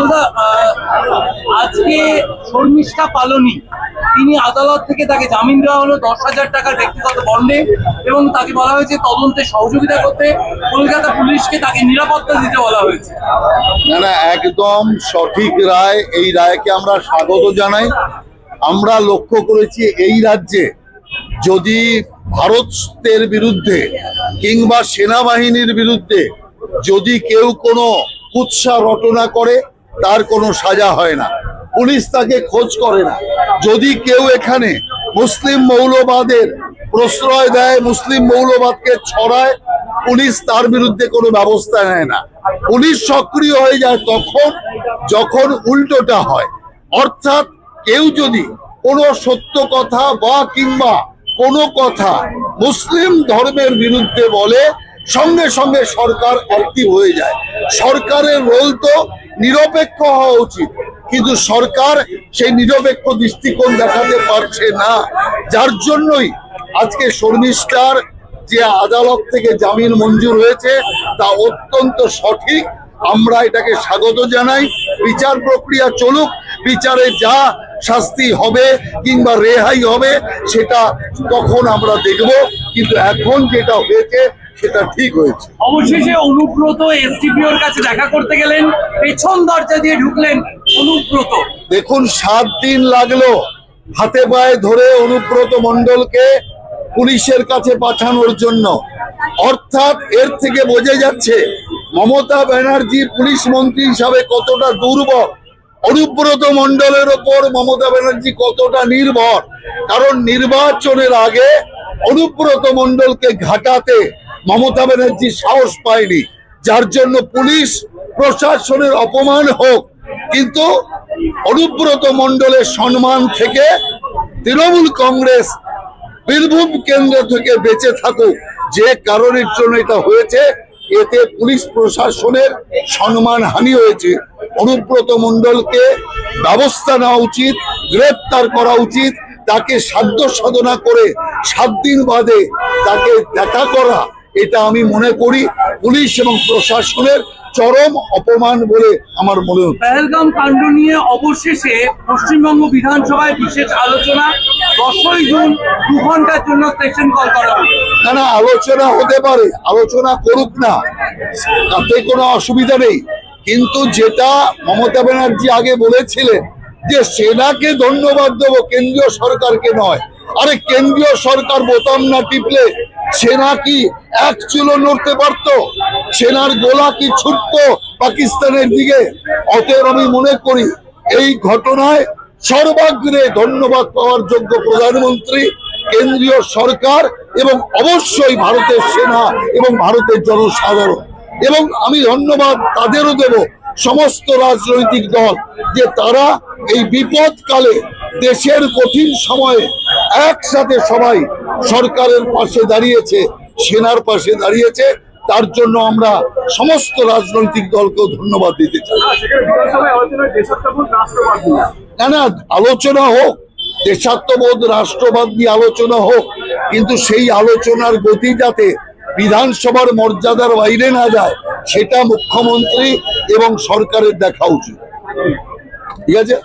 মমতা আজকে শর্মিষ্ঠা পালনি তিনি আদালত থেকে তাকে জামিন দেওয়া হলো 10,000 টাকার ব্যক্তিগত বন্ডে এবং তাকে বলা হয়েছে তদন্তে সহযোগিতা করতে, কলকাতা পুলিশকে তাকে নিরাপত্তা দিতে বলা হয়েছে। না, একদম সঠিক রায়। এই রায়কে আমরা স্বাগত জানাই। আমরা লক্ষ্য করেছি এই রাজ্যে যদি ভারতের বিরুদ্ধে কিংবা সেনাবাহিনীর বিরুদ্ধে যদি কেউ কোনো কুৎসা রটনা করে তার কোনো সাজা হয় না, পুলিশ তাকে খোঁজ করে না। যদি কেউ এখানে মুসলিম মৌলবাদের প্রশ্রয় দেয়, মুসলিম মৌলবাদকে ছড়ায়, পুলিশ তার বিরুদ্ধে কোনো ব্যবস্থা নেয় না। পুলিশ সক্রিয় হয়ে যায় তখন যখন উল্টোটা হয়। অর্থাৎ কেউ যদি কোনো সত্য কথা বা কিংবা কোনো কথা মুসলিম ধর্মের বিরুদ্ধে বলে, সঙ্গে সঙ্গে সরকার অ্যাক্টিভ হয়ে যায়। সরকারের রোল তো নিরপেক্ষ হওয়া উচিত, কিন্তু সরকার সেই নিরপেক্ষ দৃষ্টিকোণ দেখাতে পারছে না। যার জন্যই আজকে শর্মিষ্ঠার যে আদালত থেকে জামিন মঞ্জুর হয়েছে তা অত্যন্ত সঠিক। আমরা এটাকে স্বাগত জানাই। বিচার প্রক্রিয়া চলুক, বিচারে যা শাস্তি হবে কিংবা রেহাই হবে সেটা তখন আমরা দেখব, কিন্তু এখন যেটা হয়েছে সেটা ঠিক হয়েছে। অবশেষে অনুব্রত এসডিপিওর কাছে দেখা করতে গেলেন, পেছন দরজা দিয়ে ঢুকলেন অনুব্রত। দেখুন, 7 দিন লাগলো হাতে পায়ে ধরে অনুব্রত মণ্ডলকে পুলিশের কাছে পাঠানোর জন্য। অর্থাৎ এর থেকে বোঝা যাচ্ছে মমতা ব্যানার্জি পুলিশ মন্ত্রী হিসাবে কতটা দুর্বল, অনুব্রত মণ্ডলের ওপর মমতা ব্যানার্জি কতটা নির্ভর। কারণ নির্বাচনের আগে অনুব্রত মণ্ডলকে ঘাটাতে মমতা ব্যানার্জি সাহস পায়নি, যার জন্য পুলিশ প্রশাসনের অপমান হোক, কিন্তু অনুব্রত মণ্ডলের সম্মান থেকে তৃণমূল কংগ্রেস বীরভূম কেন্দ্র থেকে বেঁচে থাকুক। যে কারণের জন্য এটা হয়েছে, এতে পুলিশ প্রশাসনের সম্মান হানি হয়েছে। অনুব্রত মণ্ডলকে ব্যবস্থা নেওয়া উচিত, গ্রেপ্তার করা উচিত। তাকে সাধ্য সাধনা করে 7 দিন বাদে তাকে দেখা করা, এটা আমি মনে করি পুলিশ এবং প্রশাসনের চরম অপমান বলে আমার মনে হয়। পহেলগাম কাণ্ড নিয়ে অবশেষে পশ্চিমবঙ্গ বিধানসভায় বিশেষ আলোচনা। 10ই জুন 2 ঘন্টার জন্য সেশন কল করা হবে। না, আলোচনা হতে পারে, আলোচনা করুক না, তাতে কোনো অসুবিধা নেই। কিন্তু যেটা মমতা ব্যানার্জি আগে বলেছিলেন যে সেনাকে ধন্যবাদ দেবো, কেন্দ্রীয় সরকারকে নয়। আরে কেন্দ্রীয় সরকার বোতাম না টিপলে সেনা কি এক চুলো নড়তে পারতো? সেনার গোলা কি ছুটতো পাকিস্তানের দিকে? অতএব আমি মনে করি এই ঘটনায় সর্বাগ্রে ধন্যবাদ পাওয়ার যোগ্য প্রধানমন্ত্রী, কেন্দ্রীয় সরকার এবং অবশ্যই ভারতের সেনা এবং ভারতের জনসাধারণ। এবং আমি ধন্যবাদ তাদেরও দেব, সমস্ত রাজনৈতিক দল, যে তারা এই বিপদকালে দেশের কঠিন সময়ে একসাথে সবাই সরকারের পাশে দাঁড়িয়েছে, সেনার পাশে দাঁড়িয়েছে। তার জন্য আমরা সমস্ত রাজনৈতিক দলকেও ধন্যবাদ দিতে চাই। না, আলোচনা হোক, দেশাত্মবোধ রাষ্ট্রবাদ নিয়ে আলোচনা হোক, কিন্তু সেই আলোচনার গতি যাতে বিধানসভার মর্যাদার বাইরে না যায় সেটা মুখ্যমন্ত্রী এবং সরকারের দেখা উচিত। ঠিক আছে।